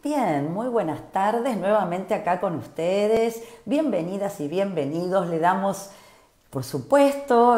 Bien, muy buenas tardes, nuevamente acá con ustedes. Bienvenidas y bienvenidos. Le damos, por supuesto,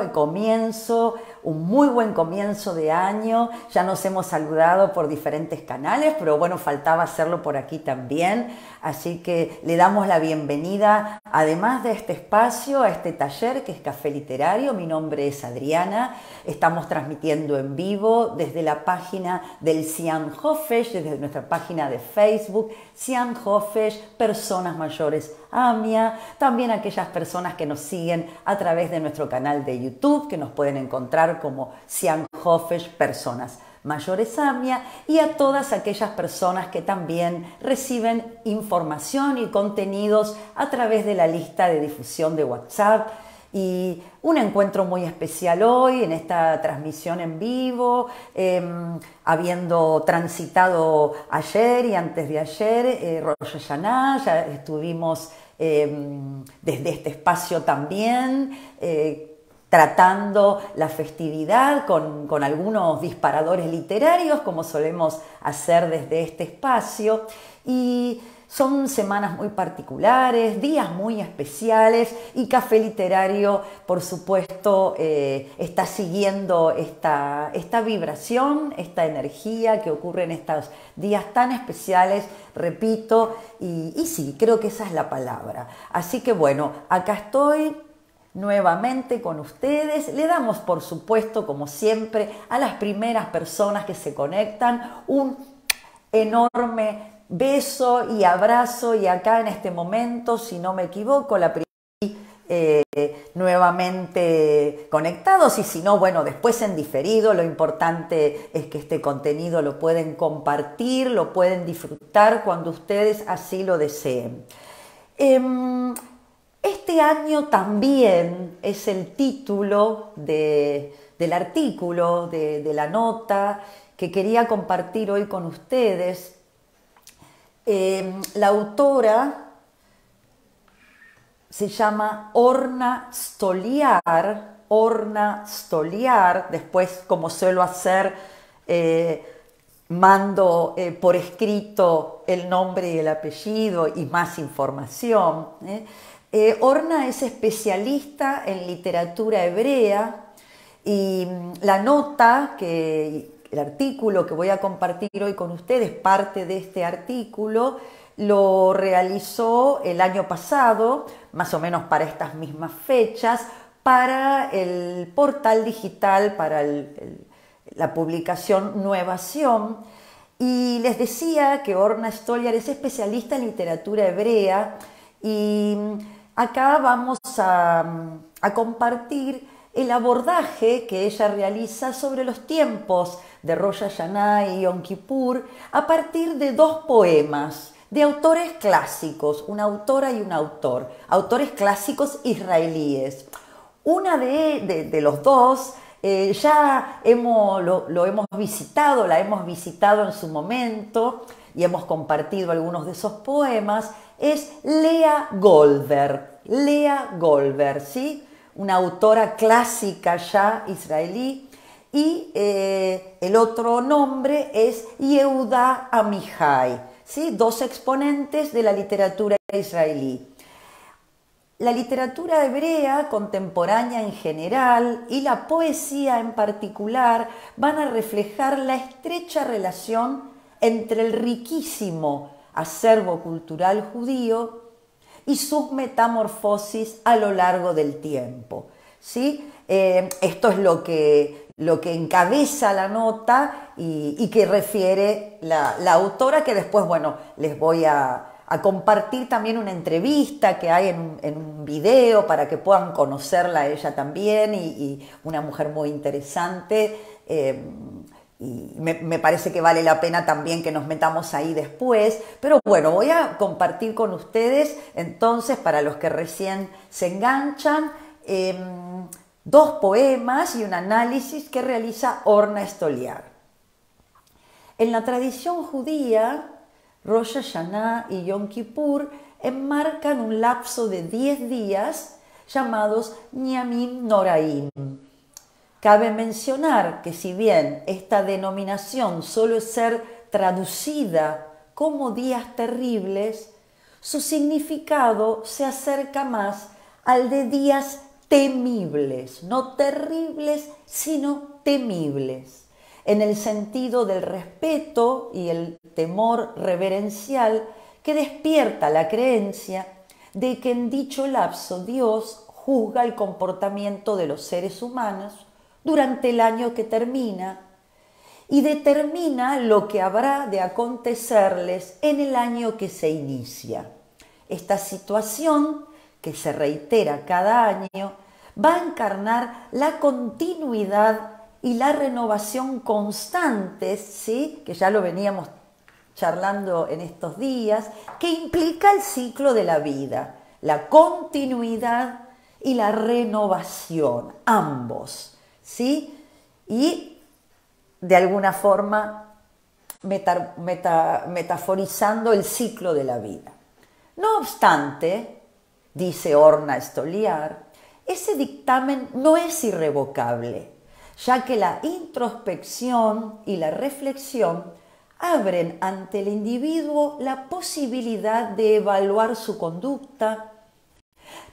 un muy buen comienzo de año. Ya nos hemos saludado por diferentes canales, pero bueno, faltaba hacerlo por aquí también. Así que le damos la bienvenida, además de este espacio, a este taller que es Café Literario. Mi nombre es Adriana. Estamos transmitiendo en vivo desde la página del Cian Hofesh, desde nuestra página de Facebook, Cian Hofesh, Personas Mayores AMIA. También aquellas personas que nos siguen a través de nuestro canal de YouTube, que nos pueden encontrar como Cian Hofesh, Personas Mayores AMIA, y a todas aquellas personas que también reciben información y contenidos a través de la lista de difusión de WhatsApp. Y un encuentro muy especial hoy en esta transmisión en vivo, habiendo transitado ayer y antes de ayer Rosh Hashanah. Ya estuvimos desde este espacio también tratando la festividad con algunos disparadores literarios, como solemos hacer desde este espacio. Y son semanas muy particulares, días muy especiales, y Café Literario, por supuesto, está siguiendo esta vibración, esta energía que ocurre en estos días tan especiales, repito, y sí, creo que esa es la palabra. Así que bueno, acá estoy nuevamente con ustedes. Le damos, por supuesto, como siempre, a las primeras personas que se conectan un enorme beso y abrazo, y acá en este momento, si no me equivoco, la primera nuevamente conectados, y si no, bueno, después en diferido. Lo importante es que este contenido lo pueden compartir, lo pueden disfrutar cuando ustedes así lo deseen. Este año también es el título del artículo, de la nota que quería compartir hoy con ustedes. La autora se llama Orna Stoliar. Después, como suelo hacer, mando por escrito el nombre y el apellido y más información. Orna es especialista en literatura hebrea, y la nota, el artículo que voy a compartir hoy con ustedes, parte de este artículo, lo realizó el año pasado, más o menos para estas mismas fechas, para el portal digital, para la publicación Nuevación. Y les decía que Orna Stoliar es especialista en literatura hebrea, y acá vamos a compartir el abordaje que ella realiza sobre los tiempos de Rosh Hashanah y Yom Kippur a partir de dos poemas de autores clásicos, una autora y un autor, autores clásicos israelíes. Una de los dos ya lo hemos visitado, la hemos visitado en su momento y hemos compartido algunos de esos poemas. Es Lea Goldberg. Lea Goldberg, ¿sí? Una autora clásica ya israelí, y el otro nombre es Yehuda Amihai, ¿sí? Dos exponentes de la literatura israelí. La literatura hebrea contemporánea en general y la poesía en particular van a reflejar la estrecha relación entre el riquísimo acervo cultural judío y sus metamorfosis a lo largo del tiempo, ¿sí? Esto es lo que encabeza la nota y que refiere la autora, que después, bueno, les voy a compartir también una entrevista que hay en un video para que puedan conocerla a ella también, y una mujer muy interesante. Y me parece que vale la pena también que nos metamos ahí después. Pero bueno, voy a compartir con ustedes entonces, para los que recién se enganchan, dos poemas y un análisis que realiza Orna Stoliar. En la tradición judía, Rosh Hashanah y Yom Kippur enmarcan un lapso de 10 días llamados Yamim Noraim. Cabe mencionar que, si bien esta denominación suele ser traducida como días terribles, su significado se acerca más al de días temibles, no terribles, sino temibles, en el sentido del respeto y el temor reverencial que despierta la creencia de que en dicho lapso Dios juzga el comportamiento de los seres humanos durante el año que termina y determina lo que habrá de acontecerles en el año que se inicia. Esta situación, que se reitera cada año, va a encarnar la continuidad y la renovación constantes, ¿sí?, que ya lo veníamos charlando en estos días, que implica el ciclo de la vida, la continuidad y la renovación, ambos, ¿sí? Y de alguna forma metaforizando el ciclo de la vida. No obstante, dice Orna Stoliar, ese dictamen no es irrevocable, ya que la introspección y la reflexión abren ante el individuo la posibilidad de evaluar su conducta,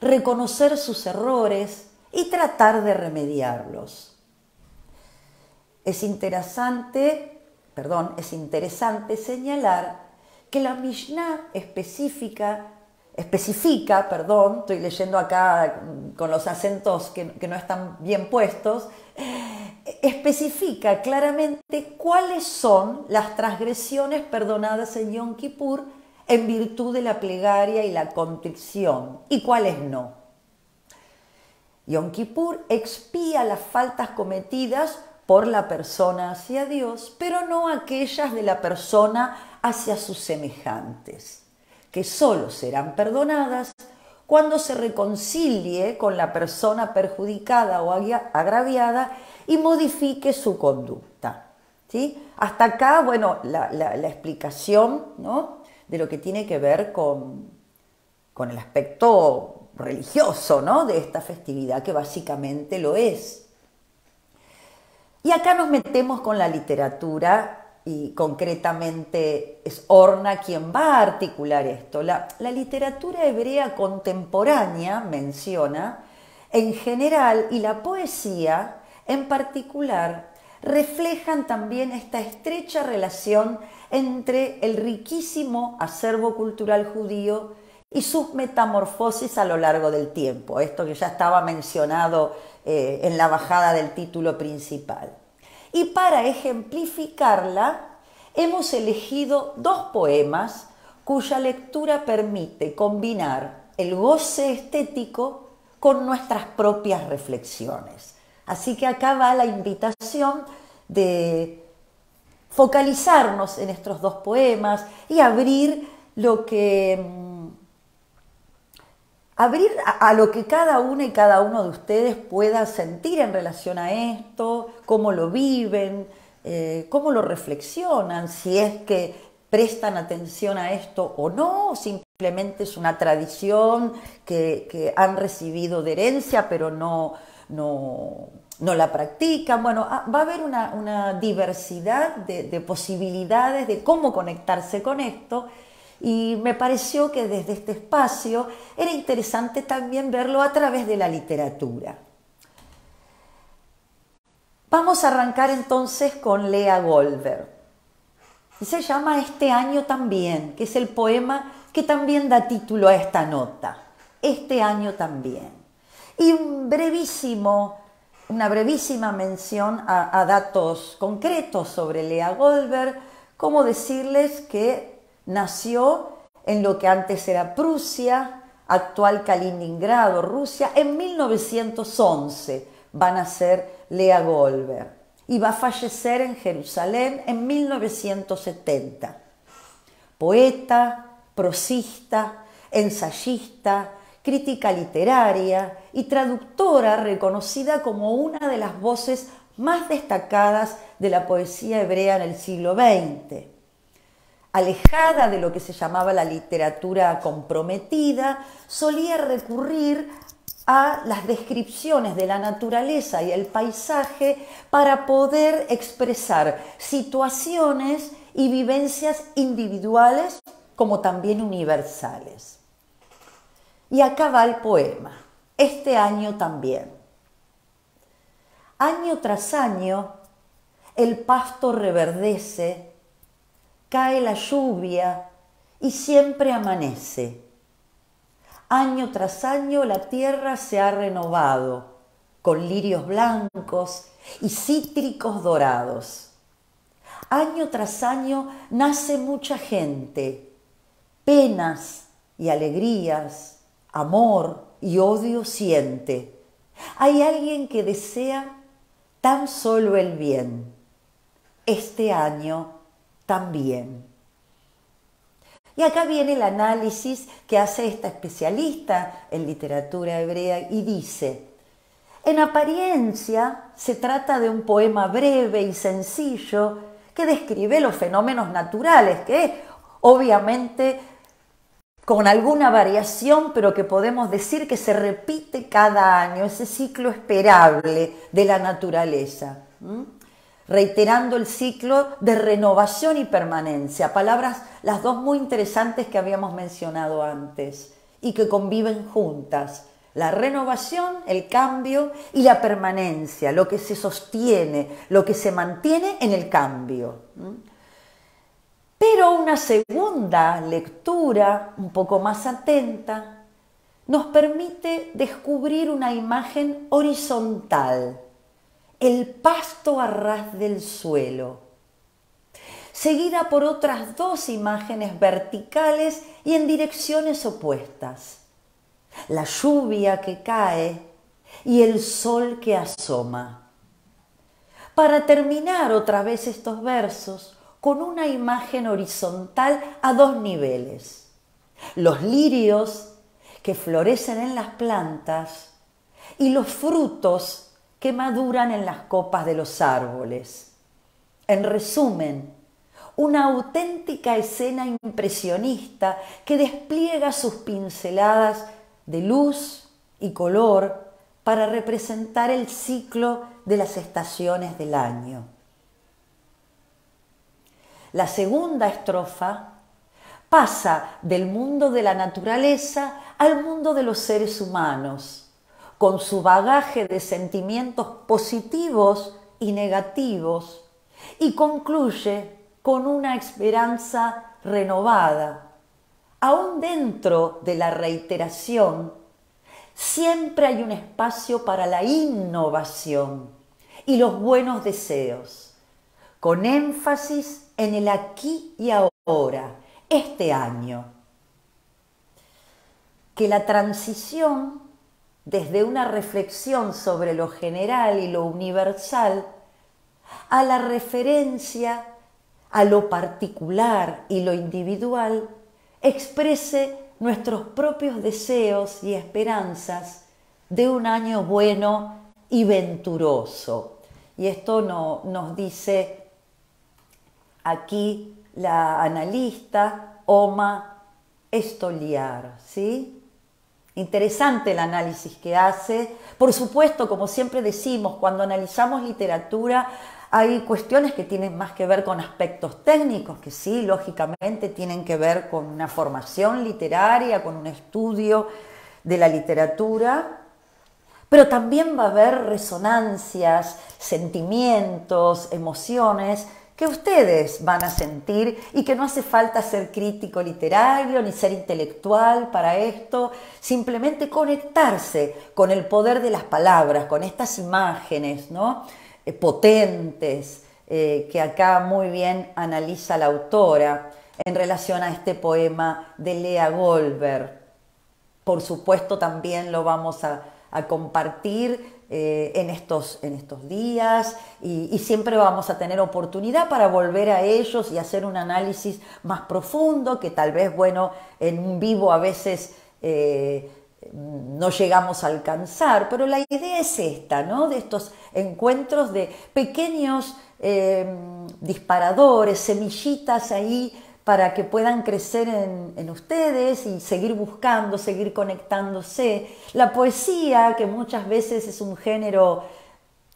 reconocer sus errores y tratar de remediarlos. Es interesante señalar que la Mishnah especifica, estoy leyendo acá con los acentos que no están bien puestos, especifica claramente cuáles son las transgresiones perdonadas en Yom Kippur en virtud de la plegaria y la contrición, y cuáles no. Yom Kippur expía las faltas cometidas por la persona hacia Dios, pero no aquellas de la persona hacia sus semejantes, que solo serán perdonadas cuando se reconcilie con la persona perjudicada o agraviada y modifique su conducta, ¿sí? Hasta acá, bueno, la explicación, ¿no?, de lo que tiene que ver con el aspecto religioso, ¿no?, de esta festividad, que básicamente lo es. Y acá nos metemos con la literatura y concretamente es Orna quien va a articular esto. La literatura hebrea contemporánea, menciona, en general, y la poesía en particular, reflejan también esta estrecha relación entre el riquísimo acervo cultural judío y sus metamorfosis a lo largo del tiempo, esto que ya estaba mencionado en la bajada del título principal. Y para ejemplificarla, hemos elegido dos poemas cuya lectura permite combinar el goce estético con nuestras propias reflexiones. Así que acá va la invitación de focalizarnos en estos dos poemas y abrir a lo que cada una y cada uno de ustedes pueda sentir en relación a esto, cómo lo viven, cómo lo reflexionan, si es que prestan atención a esto o no, o simplemente es una tradición que han recibido de herencia, pero no la practican. Bueno, va a haber una diversidad de posibilidades de cómo conectarse con esto, y me pareció que desde este espacio era interesante también verlo a través de la literatura. Vamos a arrancar entonces con Lea Goldberg. Y se llama Este año también, que es el poema que también da título a esta nota. Este año también. Y una brevísima mención a datos concretos sobre Lea Goldberg, como decirles que nació en lo que antes era Prusia, actual Kaliningrado, Rusia, en 1911 va a nacer Lea Goldberg y va a fallecer en Jerusalén en 1970. Poeta, prosista, ensayista, crítica literaria y traductora reconocida como una de las voces más destacadas de la poesía hebrea en el siglo XX. Alejada de lo que se llamaba la literatura comprometida, solía recurrir a las descripciones de la naturaleza y el paisaje para poder expresar situaciones y vivencias individuales como también universales. Y acá va el poema, este año también. Año tras año el pasto reverdece, cae la lluvia y siempre amanece. Año tras año la tierra se ha renovado con lirios blancos y cítricos dorados. Año tras año nace mucha gente, penas y alegrías, amor y odio siente. Hay alguien que desea tan solo el bien. Este año también. Y acá viene el análisis que hace esta especialista en literatura hebrea y dice: en apariencia se trata de un poema breve y sencillo que describe los fenómenos naturales, que obviamente con alguna variación, pero que podemos decir que se repite cada año, ese ciclo esperable de la naturaleza, reiterando el ciclo de renovación y permanencia, palabras las dos muy interesantes que habíamos mencionado antes y que conviven juntas. La renovación, el cambio, y la permanencia, lo que se sostiene, lo que se mantiene en el cambio. Pero una segunda lectura, un poco más atenta, nos permite descubrir una imagen horizontal, el pasto a ras del suelo, seguida por otras dos imágenes verticales y en direcciones opuestas. La lluvia que cae y el sol que asoma. Para terminar otra vez estos versos con una imagen horizontal a dos niveles. Los lirios que florecen en las plantas y los frutos que maduran en las copas de los árboles. En resumen, una auténtica escena impresionista que despliega sus pinceladas de luz y color para representar el ciclo de las estaciones del año. La segunda estrofa pasa del mundo de la naturaleza al mundo de los seres humanos, con su bagaje de sentimientos positivos y negativos, y concluye con una esperanza renovada. Aún dentro de la reiteración, siempre hay un espacio para la innovación y los buenos deseos, con énfasis en el aquí y ahora, este año. Que la transición desde una reflexión sobre lo general y lo universal a la referencia a lo particular y lo individual exprese nuestros propios deseos y esperanzas de un año bueno y venturoso. Y esto nos dice aquí la analista Oma Estoliar, ¿sí? Interesante el análisis que hace. Por supuesto, como siempre decimos, cuando analizamos literatura hay cuestiones que tienen más que ver con aspectos técnicos, que sí, lógicamente tienen que ver con una formación literaria, con un estudio de la literatura, pero también va a haber resonancias, sentimientos, emociones que ustedes van a sentir y que no hace falta ser crítico literario ni ser intelectual para esto, simplemente conectarse con el poder de las palabras, con estas imágenes, ¿no? Potentes, que acá muy bien analiza la autora en relación a este poema de Lea Goldberg. Por supuesto también lo vamos a compartir en estos días y siempre vamos a tener oportunidad para volver a ellos y hacer un análisis más profundo que tal vez, bueno, en un vivo a veces no llegamos a alcanzar, pero la idea es esta, ¿no? De estos encuentros de pequeños disparadores, semillitas ahí para que puedan crecer en ustedes y seguir buscando, seguir conectándose. La poesía, que muchas veces es un género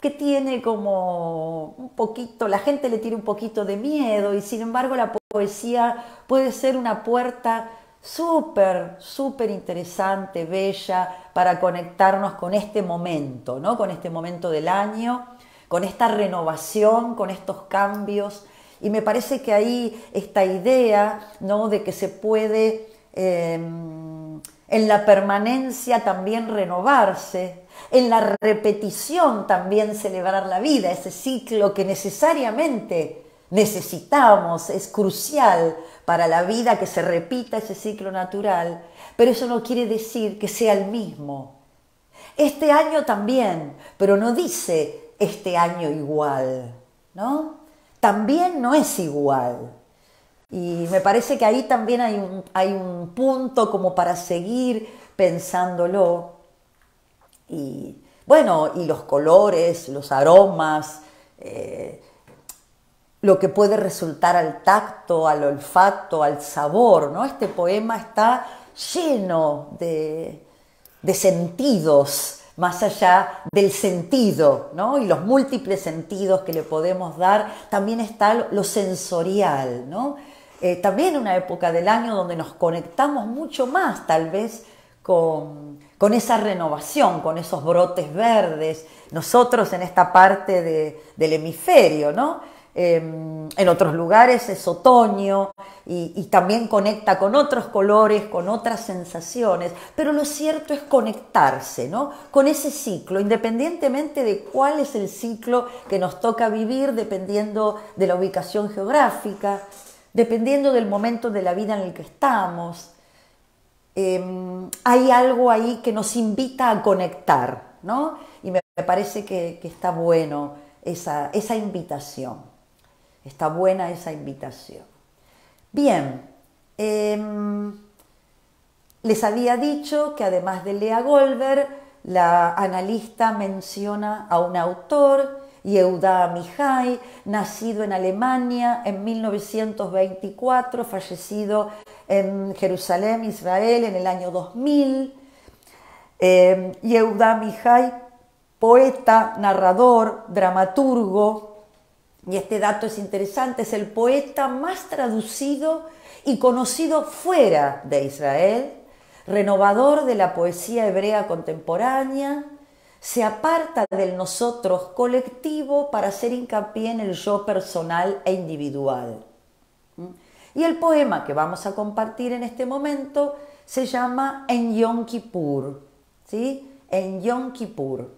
que tiene como un poquito, la gente le tiene un poquito de miedo y sin embargo la poesía puede ser una puerta súper, súper interesante, bella, para conectarnos con este momento, ¿no? Con este momento del año, con esta renovación, con estos cambios. Y me parece que ahí esta idea, ¿no? De que se puede en la permanencia también renovarse, en la repetición también celebrar la vida, ese ciclo que necesariamente necesitamos, es crucial para la vida que se repita ese ciclo natural, pero eso no quiere decir que sea el mismo. Este año también, pero no dice este año igual, ¿no? También no es igual. Y me parece que ahí también hay un punto como para seguir pensándolo. Y bueno, y los colores, los aromas, lo que puede resultar al tacto, al olfato, al sabor, ¿no? Este poema está lleno de sentidos, más allá del sentido, ¿no? Y los múltiples sentidos que le podemos dar, también está lo sensorial, ¿no? También una época del año donde nos conectamos mucho más, tal vez, con esa renovación, con esos brotes verdes. Nosotros en esta parte del hemisferio, ¿no? En otros lugares es otoño y también conecta con otros colores, con otras sensaciones, pero lo cierto es conectarse, ¿no? Con ese ciclo, independientemente de cuál es el ciclo que nos toca vivir, dependiendo de la ubicación geográfica, dependiendo del momento de la vida en el que estamos. Hay algo ahí que nos invita a conectar, ¿no? Y me parece que está bueno esa invitación. Está buena esa invitación. Bien, les había dicho que además de Lea Goldberg, la analista menciona a un autor, Yehuda Amichai, nacido en Alemania en 1924, fallecido en Jerusalén, Israel, en el año 2000. Yehuda Amichai, poeta, narrador, dramaturgo, y este dato es interesante, es el poeta más traducido y conocido fuera de Israel, renovador de la poesía hebrea contemporánea, se aparta del nosotros colectivo para hacer hincapié en el yo personal e individual. Y el poema que vamos a compartir en este momento se llama En Yom Kippur, ¿sí? En Yom Kippur.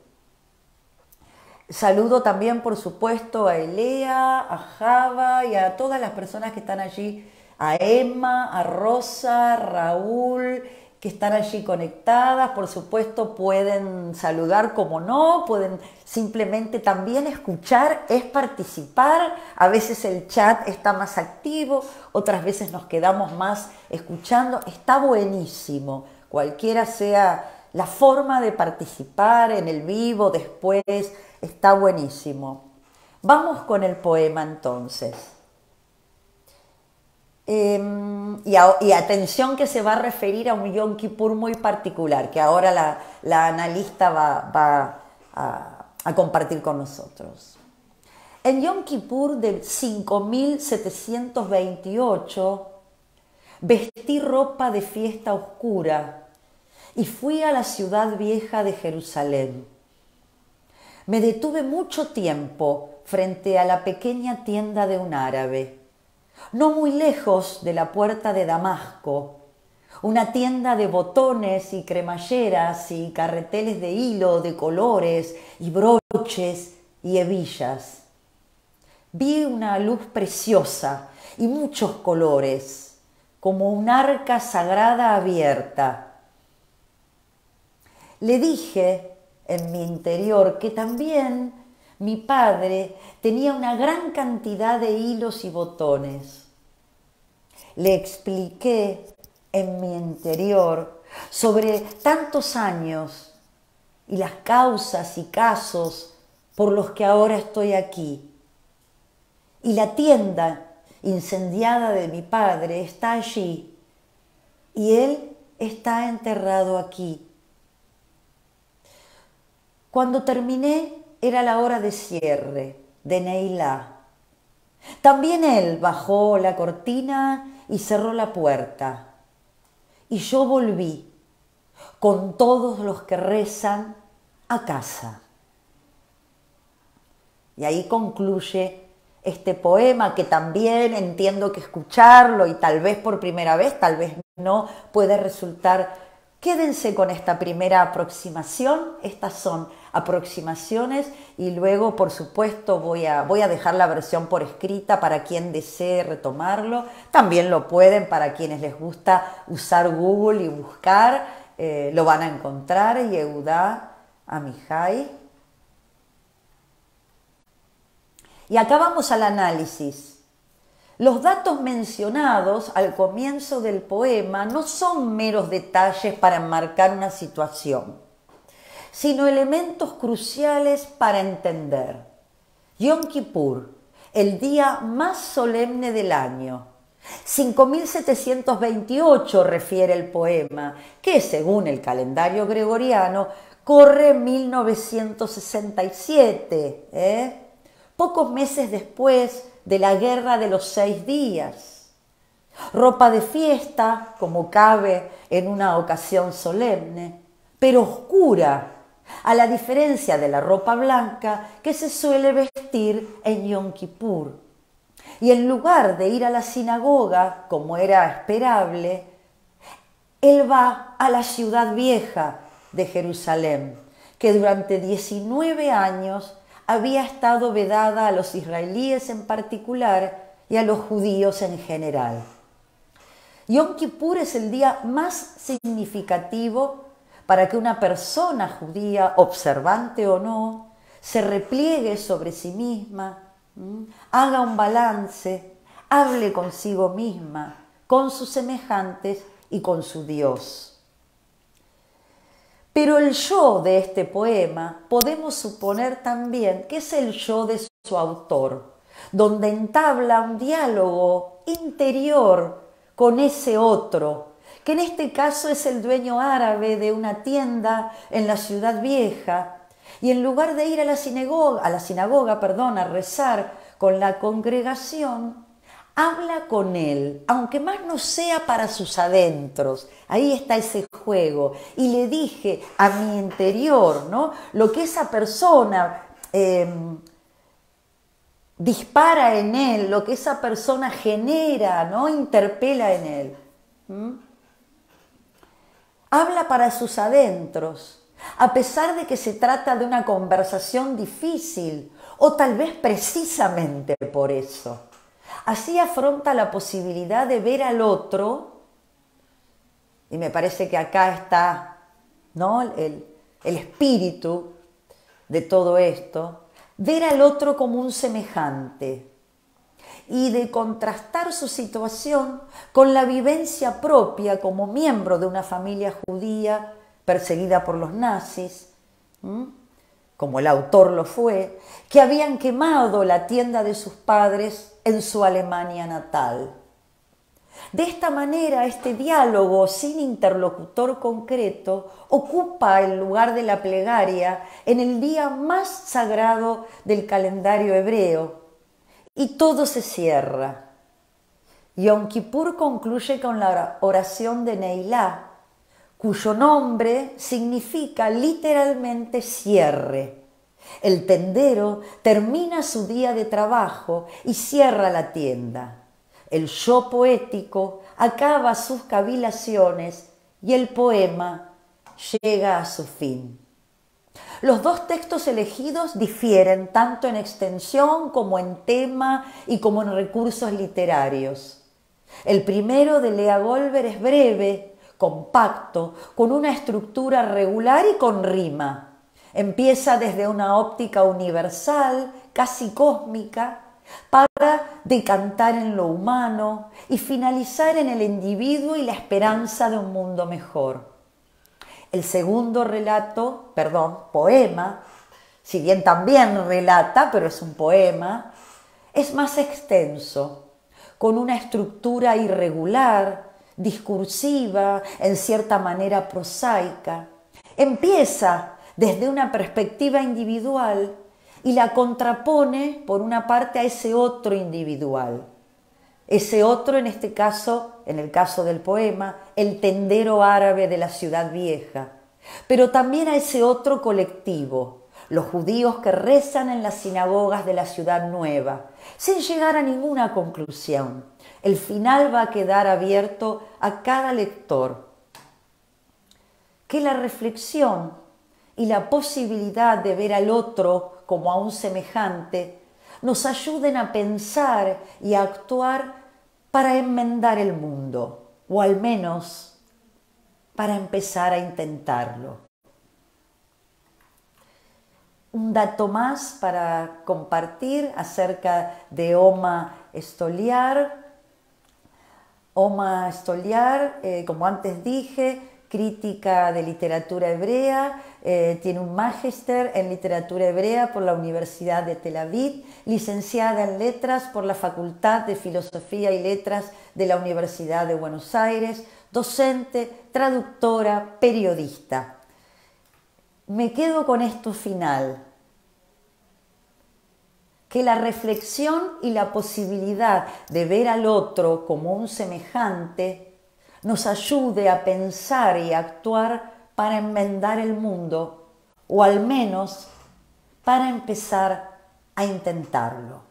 Saludo también, por supuesto, a Elea, a Java y a todas las personas que están allí, a Emma, a Rosa, Raúl, que están allí conectadas. Por supuesto, pueden saludar como no, pueden simplemente también escuchar, es participar. A veces el chat está más activo, otras veces nos quedamos más escuchando. Está buenísimo, cualquiera sea la forma de participar en el vivo, después, está buenísimo. Vamos con el poema entonces. Y atención que se va a referir a un Yom Kippur muy particular, que ahora la analista va a compartir con nosotros. En Yom Kippur del 5728 vestí ropa de fiesta oscura y fui a la ciudad vieja de Jerusalén. Me detuve mucho tiempo frente a la pequeña tienda de un árabe, no muy lejos de la puerta de Damasco, una tienda de botones y cremalleras y carreteles de hilo, de colores y broches y hebillas. Vi una luz preciosa y muchos colores, como un arca sagrada abierta. Le dije en mi interior que también mi padre tenía una gran cantidad de hilos y botones. Le expliqué en mi interior sobre tantos años y las causas y casos por los que ahora estoy aquí. Y la tienda incendiada de mi padre está allí y él está enterrado aquí. Cuando terminé, era la hora de cierre, de Neilá. También él bajó la cortina y cerró la puerta. Y yo volví con todos los que rezan a casa. Y ahí concluye este poema, que también entiendo que escucharlo, y tal vez por primera vez, tal vez no, puede resultar. Quédense con esta primera aproximación. Estas son aproximaciones y luego, por supuesto, voy a dejar la versión por escrita para quien desee retomarlo. También lo pueden, para quienes les gusta usar Google y buscar, lo van a encontrar. Yehudá Amihai. Y acá vamos al análisis. Los datos mencionados al comienzo del poema no son meros detalles para enmarcar una situación, sino elementos cruciales para entender. Yom Kippur, el día más solemne del año. 5728 refiere el poema, que según el calendario gregoriano corre 1967, pocos meses después de la Guerra de los 6 días. Ropa de fiesta, como cabe en una ocasión solemne, pero oscura, a la diferencia de la ropa blanca que se suele vestir en Yom Kippur. Y en lugar de ir a la sinagoga, como era esperable, él va a la ciudad vieja de Jerusalén, que durante 19 años había estado vedada a los israelíes en particular y a los judíos en general. Yom Kippur es el día más significativo para que una persona judía, observante o no, se repliegue sobre sí misma, haga un balance, hable consigo misma, con sus semejantes y con su Dios. Pero el yo de este poema podemos suponer también que es el yo de su autor, donde entabla un diálogo interior con ese otro, que en este caso es el dueño árabe de una tienda en la ciudad vieja, y en lugar de ir a la sinagoga, a rezar con la congregación, habla con él, aunque más no sea para sus adentros. Ahí está ese juego. Y le dije a mi interior, ¿no?, lo que esa persona dispara en él, lo que esa persona genera, ¿no?, interpela en él. Habla para sus adentros, a pesar de que se trata de una conversación difícil, o tal vez precisamente por eso. Así afronta la posibilidad de ver al otro, y me parece que acá está, ¿no?, el espíritu de todo esto, ver al otro como un semejante y de contrastar su situación con la vivencia propia como miembro de una familia judía perseguida por los nazis, como el autor lo fue, que habían quemado la tienda de sus padres en su Alemania natal. De esta manera, este diálogo sin interlocutor concreto ocupa el lugar de la plegaria en el día más sagrado del calendario hebreo, y todo se cierra. Yom Kippur concluye con la oración de Neilá, cuyo nombre significa literalmente cierre. El tendero termina su día de trabajo y cierra la tienda. El yo poético acaba sus cavilaciones y el poema llega a su fin. Los dos textos elegidos difieren tanto en extensión como en tema y como en recursos literarios. El primero, de Lea Goldberg, es breve, compacto, con una estructura regular y con rima. Empieza desde una óptica universal, casi cósmica, para decantar en lo humano y finalizar en el individuo y la esperanza de un mundo mejor. El segundo poema, si bien también relata, pero es un poema, es más extenso, con una estructura irregular, discursiva, en cierta manera prosaica. Empieza desde una perspectiva individual y la contrapone por una parte a ese otro individual. Ese otro, en este caso, en el caso del poema, el tendero árabe de la ciudad vieja, pero también a ese otro colectivo, los judíos que rezan en las sinagogas de la ciudad nueva, sin llegar a ninguna conclusión. El final va a quedar abierto a cada lector. Que la reflexión y la posibilidad de ver al otro como a un semejante nos ayuden a pensar y a actuar para enmendar el mundo, o al menos para empezar a intentarlo. Un dato más para compartir acerca de Oma Stoliar. Oma Stoliar, como antes dije, crítica de literatura hebrea, tiene un magíster en literatura hebrea por la Universidad de Tel Aviv, licenciada en letras por la Facultad de Filosofía y Letras de la Universidad de Buenos Aires, docente, traductora, periodista. Me quedo con esto final, que la reflexión y la posibilidad de ver al otro como un semejante nos ayude a pensar y a actuar para enmendar el mundo, o al menos para empezar a intentarlo.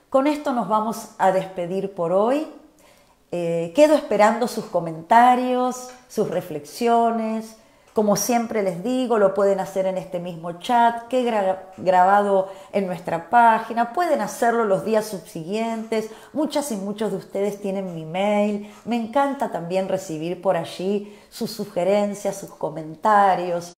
Con esto nos vamos a despedir por hoy. Quedo esperando sus comentarios, sus reflexiones. Como siempre les digo, lo pueden hacer en este mismo chat que he grabado en nuestra página. Pueden hacerlo los días subsiguientes. Muchas y muchos de ustedes tienen mi mail. Me encanta también recibir por allí sus sugerencias, sus comentarios.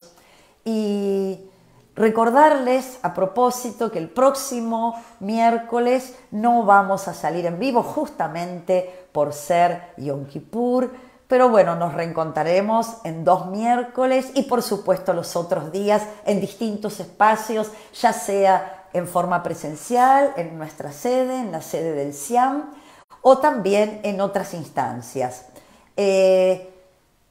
Y recordarles a propósito que el próximo miércoles no vamos a salir en vivo justamente por ser Yom Kippur. Pero bueno, nos reencontraremos en 2 miércoles y por supuesto los otros días en distintos espacios, ya sea en forma presencial, en nuestra sede, en la sede del CIAM, o también en otras instancias.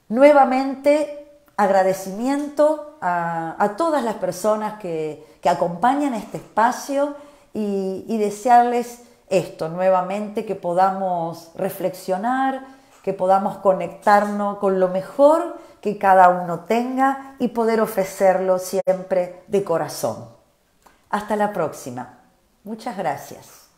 Nuevamente, agradecimiento a todas las personas que acompañan este espacio y desearles esto nuevamente, que podamos reflexionar, que podamos conectarnos con lo mejor que cada uno tenga y poder ofrecerlo siempre de corazón. Hasta la próxima. Muchas gracias.